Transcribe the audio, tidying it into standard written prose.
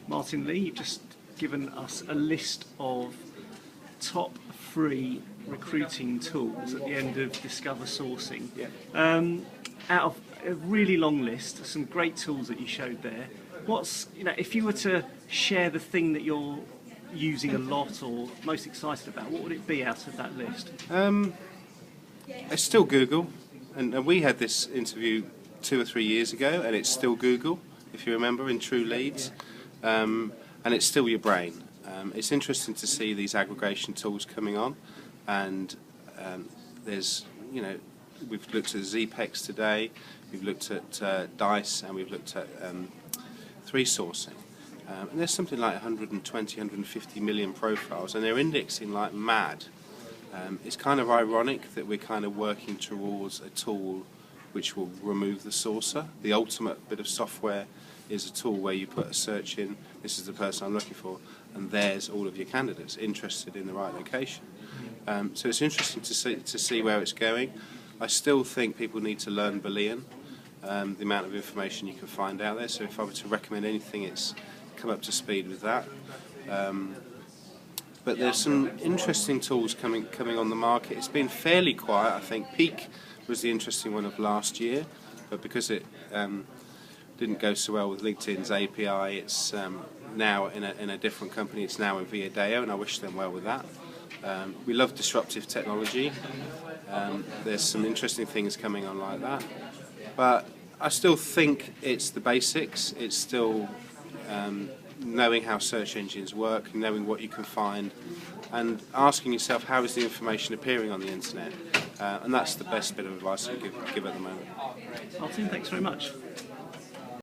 Martin Lee, you've just given us a list of top 3 recruiting tools at the end of Discover Sourcing. Out of a really long list, some great tools that you showed there. If you were to share the thing that you're using a lot or most excited about, what would it be out of that list? It's still Google, and we had this interview 2 or 3 years ago, and it's still Google, if you remember, in True Leads, and it's still your brain. It's interesting to see these aggregation tools coming on, and there's, we've looked at ZPEX today, we've looked at DICE, and we've looked at 3 sourcing. And there's something like 120, 150 million profiles, and they're indexing like mad. It's kind of ironic that we're kind of working towards a tool which will remove the sourcer. The ultimate bit of software is a tool where you put a search in, this is the person I'm looking for, and there's all of your candidates interested in the right location. So it's interesting to see where it's going. I still think people need to learn Boolean, the amount of information you can find out there. So if I were to recommend anything, it's come up to speed with that. But there's some interesting tools coming on the market. It's been fairly quiet. I think Peak was the interesting one of last year, but because it didn't go so well with LinkedIn's API, it's now in a different company. It's now in Viadeo, and I wish them well with that. We love disruptive technology. There's some interesting things coming on like that, but I still think it's the basics. It's still knowing how search engines work, knowing what you can find, and asking yourself how is the information appearing on the internet, and that's the best bit of advice I give at the moment. Martin, thanks very much.